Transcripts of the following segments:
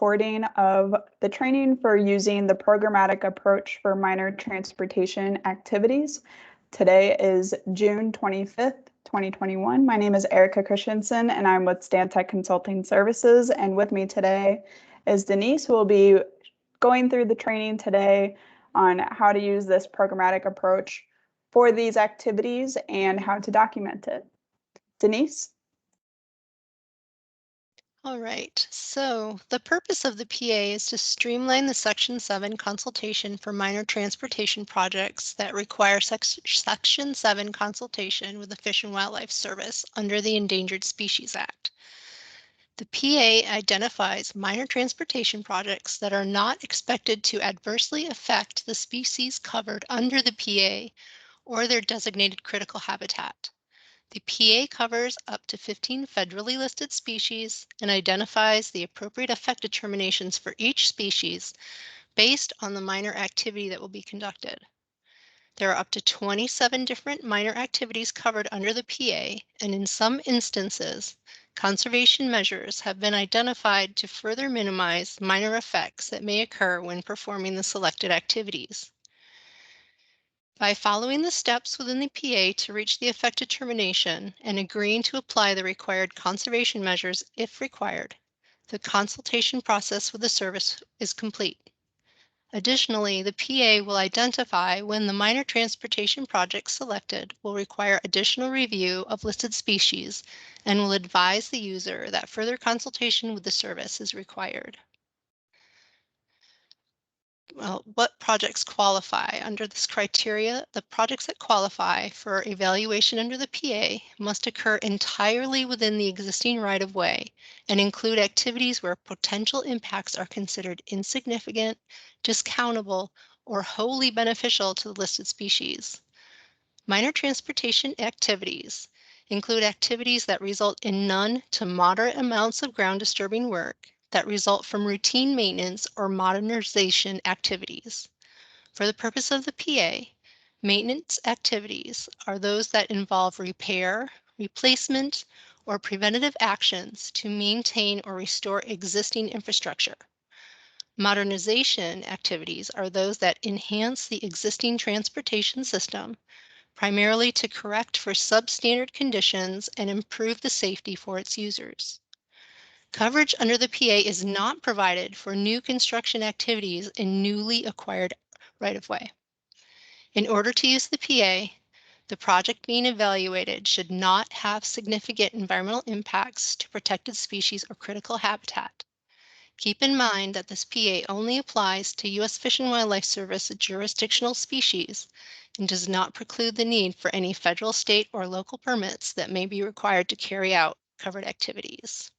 recording of the training for using the programmatic approach for minor transportation activities. Today is June 25th, 2021. My name is Erica Christensen and I'm with Stantec Consulting Services. And with me today is Denise, who will be going through the training today on how to use this programmatic approach for these activities and how to document it. Denise? All right, so the purpose of the PA is to streamline the Section 7 consultation for minor transportation projects that require Section 7 consultation with the Fish and Wildlife Service under the Endangered Species Act. The PA identifies minor transportation projects that are not expected to adversely affect the species covered under the PA or their designated critical habitat. The PA covers up to 15 federally listed species and identifies the appropriate effect determinations for each species based on the minor activity that will be conducted. There are up to 27 different minor activities covered under the PA, and in some instances, conservation measures have been identified to further minimize minor effects that may occur when performing the selected activities. By following the steps within the PA to reach the effect determination and agreeing to apply the required conservation measures if required, the consultation process with the service is complete. Additionally, the PA will identify when the minor transportation project selected will require additional review of listed species and will advise the user that further consultation with the service is required. Well, what projects qualify under this criteria? The projects that qualify for evaluation under the PA must occur entirely within the existing right-of-way and include activities where potential impacts are considered insignificant, discountable, or wholly beneficial to the listed species. Minor transportation activities include activities that result in none to moderate amounts of ground disturbing work that result from routine maintenance or modernization activities. For the purpose of the PA, maintenance activities are those that involve repair, replacement, or preventative actions to maintain or restore existing infrastructure. Modernization activities are those that enhance the existing transportation system, primarily to correct for substandard conditions and improve the safety for its users. Coverage under the PA is not provided for new construction activities in newly acquired right-of-way. In order to use the PA, the project being evaluated should not have significant environmental impacts to protected species or critical habitat. Keep in mind that this PA only applies to U.S. Fish and Wildlife Service jurisdictional species and does not preclude the need for any federal, state, or local permits that may be required to carry out covered activities.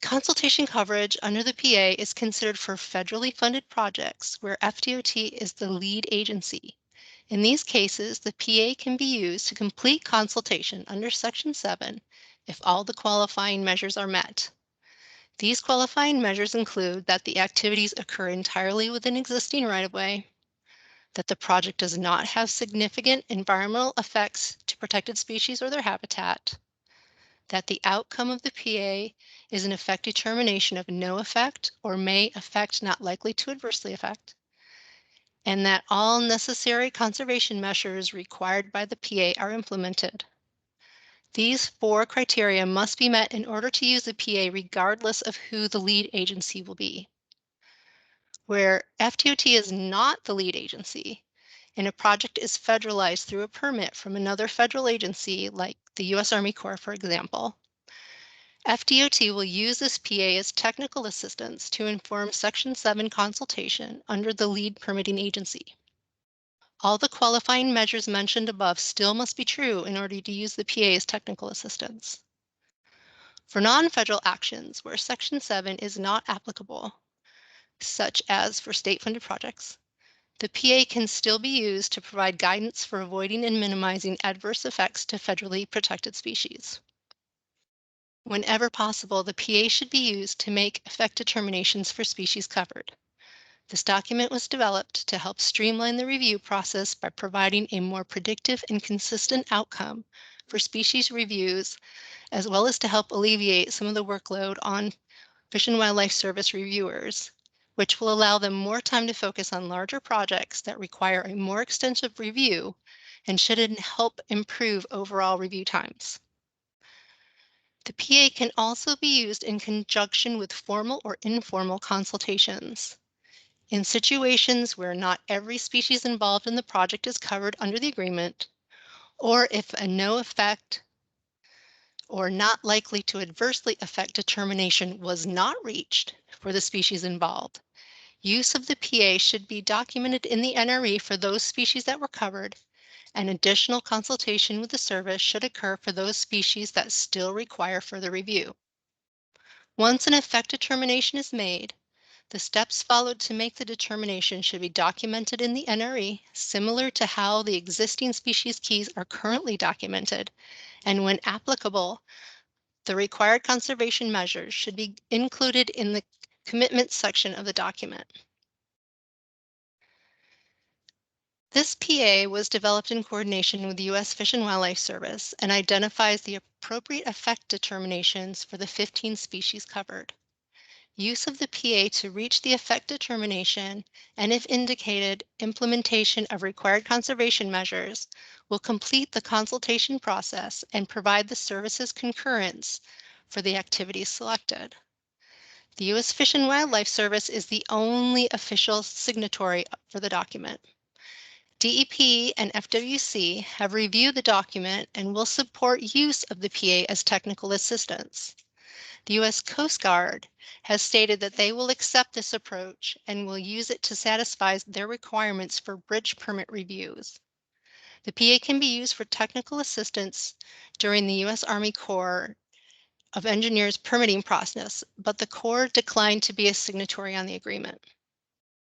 Consultation coverage under the PA is considered for federally funded projects where FDOT is the lead agency. In these cases, the PA can be used to complete consultation under Section 7 if all the qualifying measures are met. These qualifying measures include that the activities occur entirely within existing right-of-way, that the project does not have significant environmental effects to protected species or their habitat, that the outcome of the PA is an effect determination of no effect or may affect not likely to adversely affect, and that all necessary conservation measures required by the PA are implemented. These 4 criteria must be met in order to use the PA regardless of who the lead agency will be. Where FDOT is not the lead agency, and a project is federalized through a permit from another federal agency like the U.S. Army Corps, for example, FDOT will use this PA as technical assistance to inform Section 7 consultation under the lead permitting agency. All the qualifying measures mentioned above still must be true in order to use the PA as technical assistance. For non-federal actions where Section 7 is not applicable, such as for state-funded projects, the PA can still be used to provide guidance for avoiding and minimizing adverse effects to federally protected species. Whenever possible, the PA should be used to make effect determinations for species covered. This document was developed to help streamline the review process by providing a more predictive and consistent outcome for species reviews, as well as to help alleviate some of the workload on Fish and Wildlife Service reviewers, which will allow them more time to focus on larger projects that require a more extensive review and should help improve overall review times. The PA can also be used in conjunction with formal or informal consultations. In situations where not every species involved in the project is covered under the agreement, or if a no effect or not likely to adversely affect determination was not reached for the species involved, use of the PA should be documented in the NRE for those species that were covered, and additional consultation with the service should occur for those species that still require further review. Once an effect determination is made, the steps followed to make the determination should be documented in the NRE, similar to how the existing species keys are currently documented, and when applicable, the required conservation measures should be included in the commitment section of the document. This PA was developed in coordination with the U.S. Fish and Wildlife Service and identifies the appropriate effect determinations for the 15 species covered. Use of the PA to reach the effect determination, and if indicated, implementation of required conservation measures will complete the consultation process and provide the service's concurrence for the activities selected. The U.S. Fish and Wildlife Service is the only official signatory for the document. DEP and FWC have reviewed the document and will support use of the PA as technical assistance. The U.S. Coast Guard has stated that they will accept this approach and will use it to satisfy their requirements for bridge permit reviews. The PA can be used for technical assistance during the U.S. Army Corps of Engineers permitting process, but the Corps declined to be a signatory on the agreement.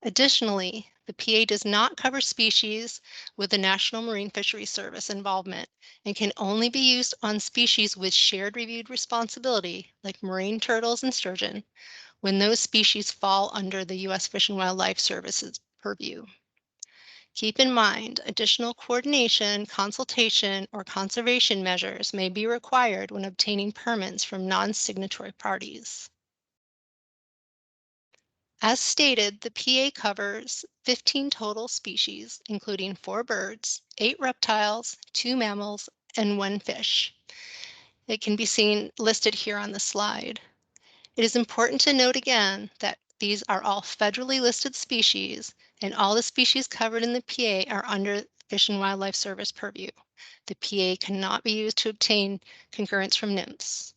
Additionally, the PA does not cover species with the National Marine Fisheries Service involvement and can only be used on species with shared reviewed responsibility, like marine turtles and sturgeon, when those species fall under the U.S. Fish and Wildlife Service's purview. Keep in mind, additional coordination, consultation, or conservation measures may be required when obtaining permits from non-signatory parties. As stated, the PA covers 15 total species, including 4 birds, 8 reptiles, 2 mammals, and 1 fish. It can be seen listed here on the slide. It is important to note again that these are all federally listed species, and all the species covered in the PA are under Fish and Wildlife Service purview. The PA cannot be used to obtain concurrence from NIMS.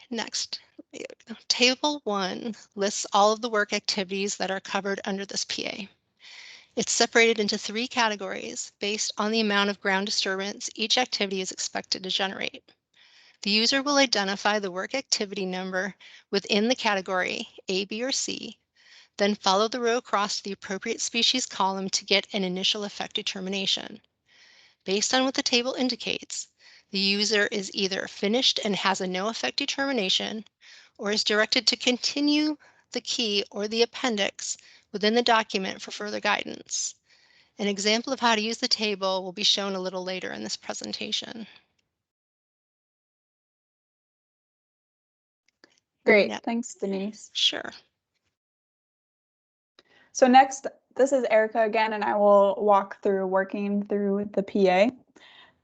Next, Table 1 lists all of the work activities that are covered under this PA. It's separated into 3 categories based on the amount of ground disturbance each activity is expected to generate. The user will identify the work activity number within the category A, B, or C, then follow the row across to the appropriate species column to get an initial effect determination. Based on what the table indicates, the user is either finished and has a no effect determination, or is directed to continue the key or the appendix within the document for further guidance. An example of how to use the table will be shown a little later in this presentation. Great, thanks, Denise. Sure. So next, this is Erica again, and I will walk through working through the PA.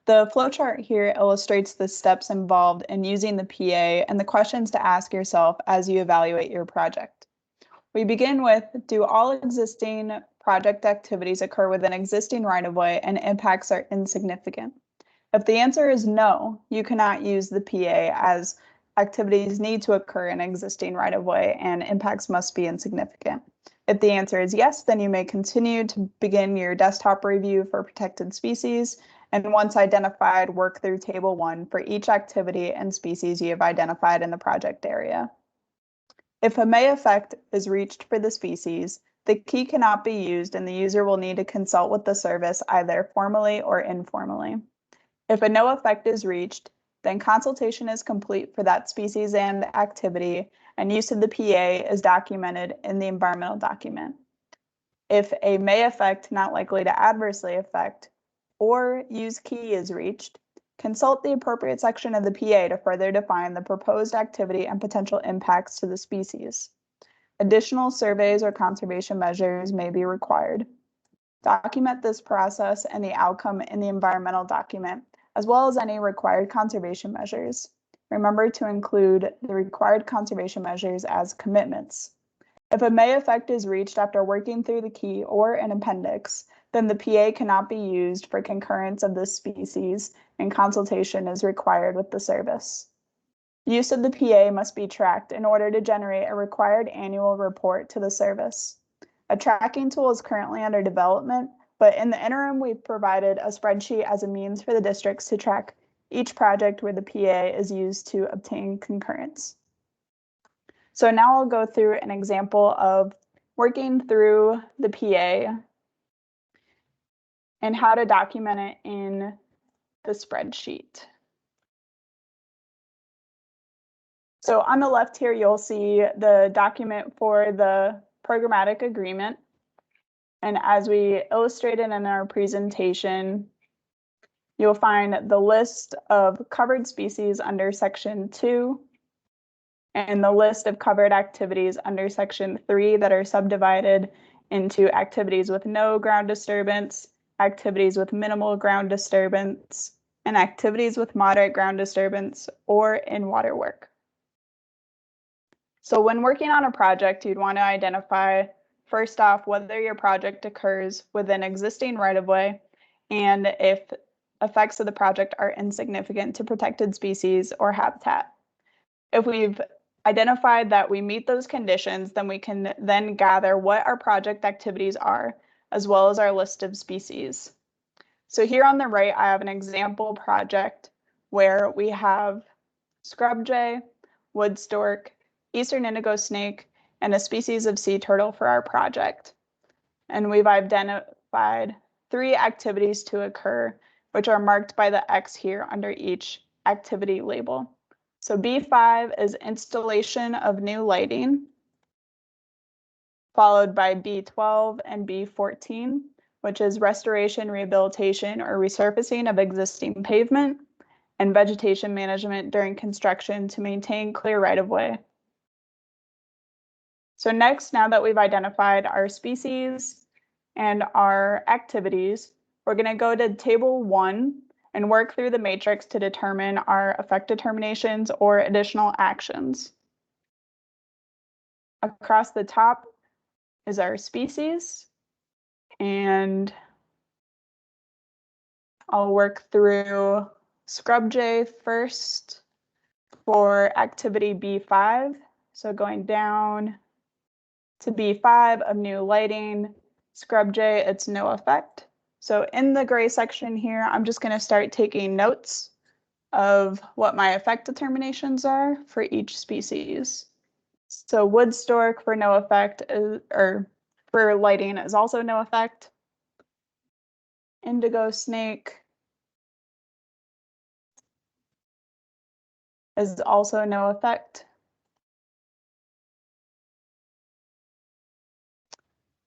The flowchart here illustrates the steps involved in using the PA and the questions to ask yourself as you evaluate your project. We begin with, do all existing project activities occur within existing right-of-way and impacts are insignificant? If the answer is no, you cannot use the PA as activities need to occur in existing right-of-way and impacts must be insignificant. If the answer is yes, then you may continue to begin your desktop review for protected species, and once identified, work through Table 1 for each activity and species you have identified in the project area. If a may effect is reached for the species, the key cannot be used and the user will need to consult with the service either formally or informally. If a no effect is reached, then consultation is complete for that species and activity, and use of the PA is documented in the environmental document. If a may effect not likely to adversely affect or use key is reached, Consult the appropriate section of the PA to further define the proposed activity and potential impacts to the species. Additional surveys or conservation measures may be required. Document this process and the outcome in the environmental document, as well as any required conservation measures. Remember to include the required conservation measures as commitments. If a may effect is reached after working through the key or an appendix, then the PA cannot be used for concurrence of this species and consultation is required with the service. Use of the PA must be tracked in order to generate a required annual report to the service. A tracking tool is currently under development, but in the interim, we've provided a spreadsheet as a means for the districts to track each project where the PA is used to obtain concurrence. So now I'll go through an example of working through the PA and how to document it in the spreadsheet. So on the left here, you'll see the document for the programmatic agreement. And as we illustrated in our presentation, you'll find the list of covered species under Section 2 and the list of covered activities under Section 3 that are subdivided into activities with no ground disturbance, activities with minimal ground disturbance, and activities with moderate ground disturbance or in water work. So when working on a project, you'd want to identify, first off, whether your project occurs within existing right-of-way and if effects of the project are insignificant to protected species or habitat. If we've identified that we meet those conditions, then we can then gather what our project activities are, as well as our list of species. So here on the right, I have an example project where we have scrub jay, wood stork, eastern indigo snake, and a species of sea turtle for our project. And we've identified 3 activities to occur, which are marked by the X here under each activity label. So B5 is installation of new lighting, followed by B12 and B14, which is restoration, rehabilitation, or resurfacing of existing pavement, and vegetation management during construction to maintain clear right-of-way. So next, now that we've identified our species and our activities, we're going to go to Table 1 and work through the matrix to determine our effect determinations or additional actions. Across the top is our species, and I'll work through scrub jay first for activity B5. So going down to B5 of new lighting, scrub jay, it's no effect. So in the gray section here, I'm just going to start taking notes of what my effect determinations are for each species. So wood stork for no effect, or for lighting is also no effect. Indigo snake is also no effect.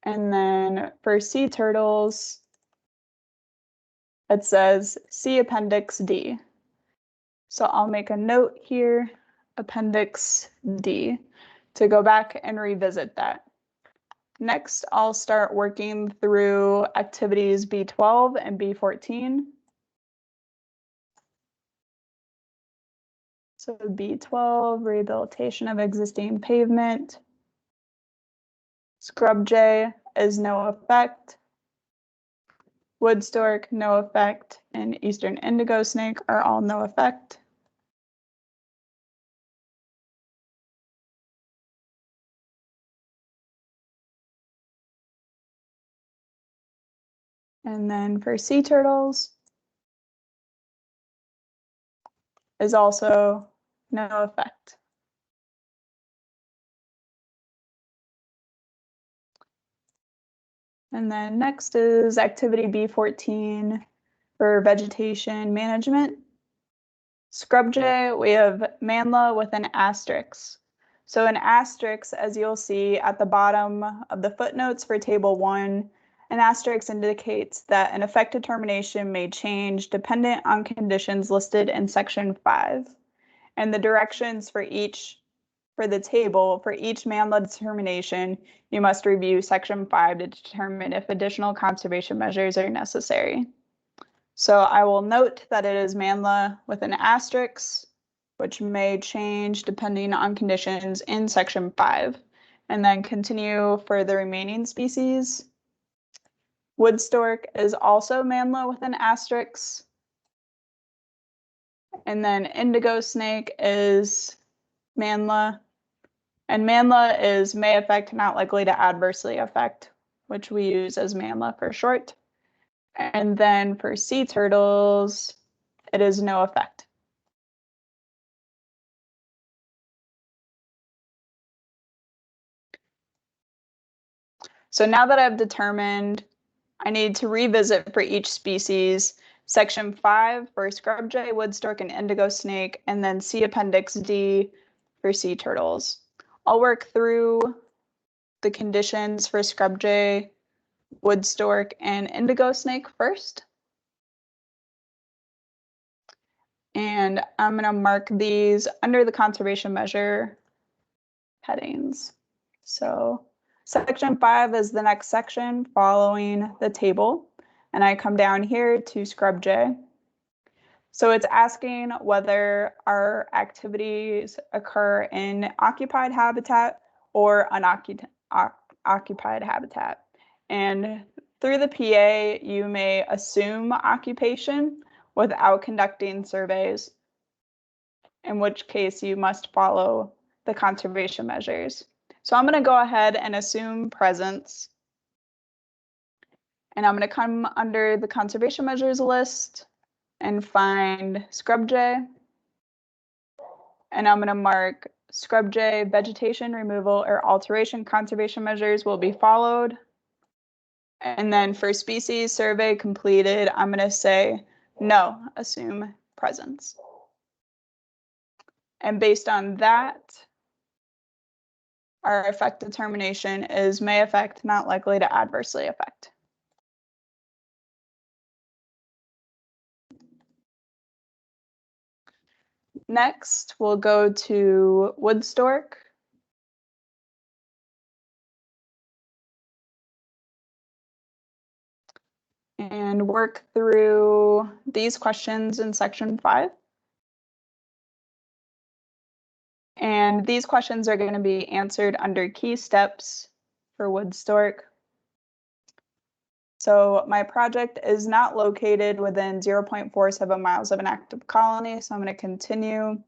And then for sea turtles, it says see Appendix D. So I'll make a note here, Appendix D, to go back and revisit that. Next, I'll start working through activities B12 and B14. So B12, rehabilitation of existing pavement. Scrub jay is no effect. Wood stork, no effect, and eastern indigo snake are all no effect. And then for sea turtles is also no effect. And then next is activity B14 for vegetation management. Scrub jay, we have manla with an asterisk. So an asterisk, as you'll see at the bottom of the footnotes for table 1, An asterisk indicates that an effect determination may change dependent on conditions listed in section 5. And the directions for the table, for each MANLA determination, you must review section 5 to determine if additional conservation measures are necessary. So I will note that it is MANLA with an asterisk, which may change depending on conditions in section 5, and then continue for the remaining species. Wood stork is also MANLA with an asterisk. And then indigo snake is MANLA. And MANLA is may affect, not likely to adversely affect, which we use as MANLA for short. And then for sea turtles, it is no effect. So now that I've determined, I need to revisit for each species section 5 for scrub jay, wood stork, and indigo snake, and then see appendix D for sea turtles. I'll work through the conditions for scrub jay, wood stork, and indigo snake first. And I'm going to mark these under the conservation measure headings. So section 5 is the next section following the table. And I come down here to scrub jay. So it's asking whether our activities occur in occupied habitat or unoccupied habitat. And through the PA, you may assume occupation without conducting surveys, in which case you must follow the conservation measures. So I'm going to go ahead and assume presence. And I'm going to come under the conservation measures list and find scrub jay. And I'm going to mark scrub jay vegetation removal or alteration conservation measures will be followed. And then for species survey completed, I'm going to say no, assume presence. And based on that, our effect determination is may affect, not likely to adversely affect. Next, we'll go to wood stork. And work through these questions in section 5. And these questions are going to be answered under key steps for wood stork. So my project is not located within 0.47 miles of an active colony, so I'm going to continue.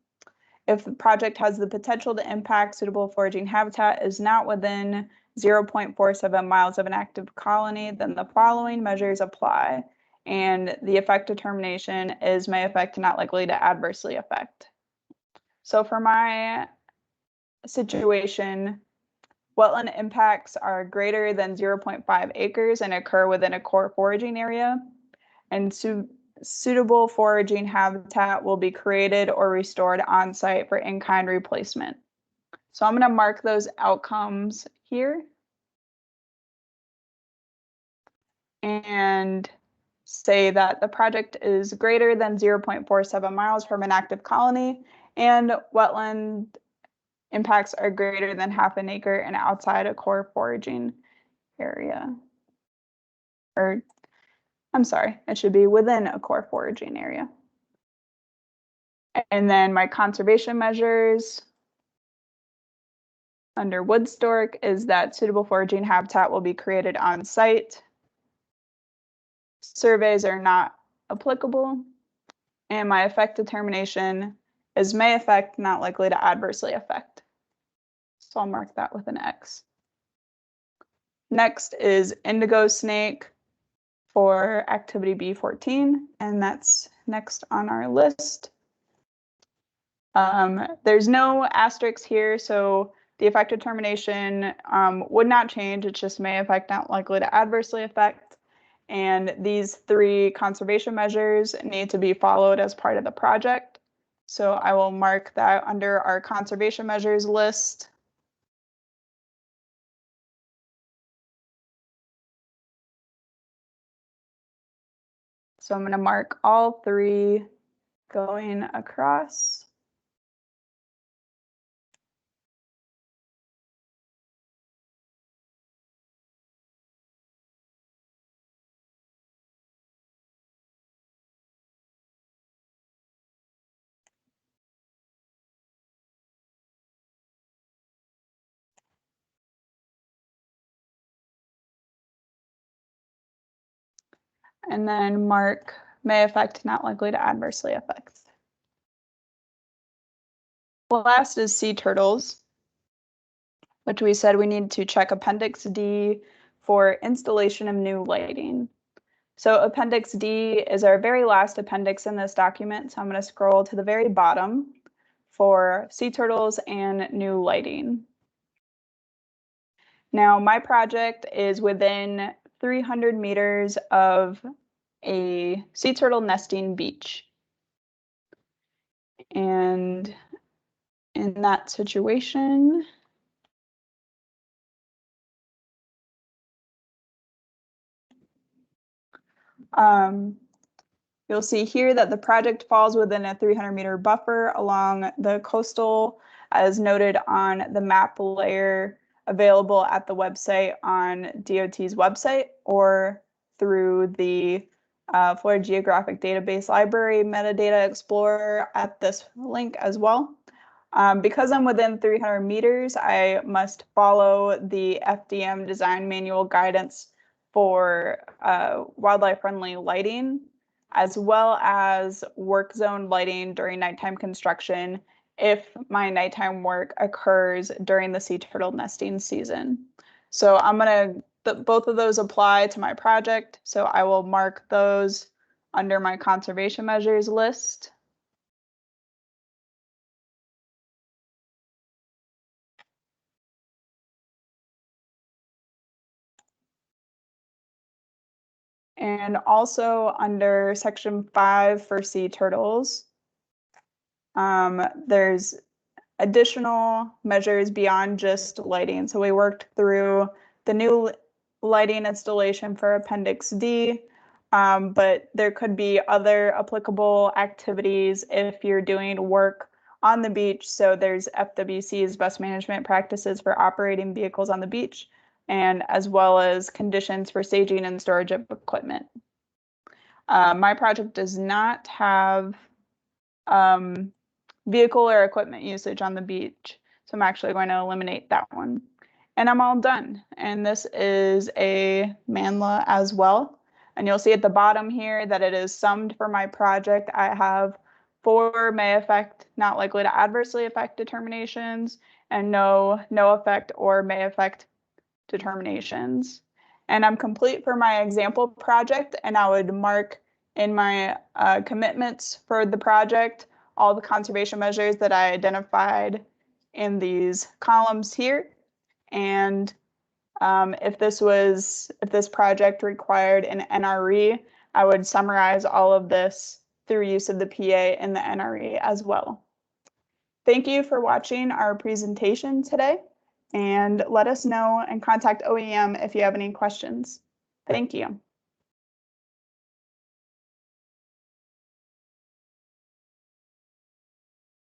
If the project has the potential to impact suitable foraging habitat is not within 0.47 miles of an active colony, then the following measures apply. And the effect determination is may affect, not likely to adversely affect. So for my situation, wetland impacts are greater than 0.5 acres and occur within a core foraging area. And suitable foraging habitat will be created or restored on site for in-kind replacement. So I'm going to mark those outcomes here and say that the project is greater than 0.47 miles from an active colony and wetland impacts are greater than half an acre and outside a core foraging area. Or, I'm sorry, it should be within a core foraging area. And then my conservation measures under wood stork is that suitable foraging habitat will be created on site. Surveys are not applicable. And my effect determination is may affect, not likely to adversely affect. So I'll mark that with an X. Next is indigo snake for activity B14, and that's next on our list. There's no asterisks here, so the effect determination would not change. It just may affect, not likely to adversely affect. And these 3 conservation measures need to be followed as part of the project. So I will mark that under our conservation measures list. So I'm going to mark all 3 going across. And then mark may affect, not likely to adversely affect. Last is sea turtles, which we said we need to check Appendix D for installation of new lighting. So Appendix D is our very last appendix in this document. So I'm going to scroll to the very bottom for sea turtles and new lighting. Now, my project is within 300 meters of a sea turtle nesting beach. And in that situation, you'll see here that the project falls within a 300-meter buffer along the coastal, as noted on the map layer available at the website on DOT's website or through the Florida Geographic Database Library Metadata Explorer at this link as well. Because I'm within 300 meters, I must follow the FDM design manual guidance for wildlife-friendly lighting, as well as work zone lighting during nighttime construction if my nighttime work occurs during the sea turtle nesting season. So I'm going to, both of those apply to my project, so I will mark those under my conservation measures list. And also under section 5 for sea turtles, there's additional measures beyond just lighting. So we worked through the new lighting installation for Appendix D, but there could be other applicable activities if you're doing work on the beach. So there's FWC's best management practices for operating vehicles on the beach, and as well as conditions for staging and storage of equipment. My project does not have vehicle or equipment usage on the beach, so I'm actually going to eliminate that one. And I'm all done. And this is a MANLA as well. And you'll see at the bottom here that it is summed for my project. I have 4 may affect, not likely to adversely affect determinations, and no effect or may affect determinations. And I'm complete for my example project, and I would mark in my commitments for the project all the conservation measures that I identified in these columns here. And if this project required an NRE, I would summarize all of this through use of the PA in the NRE as well. Thank you for watching our presentation today, and let us know and contact OEM if you have any questions. Thank you.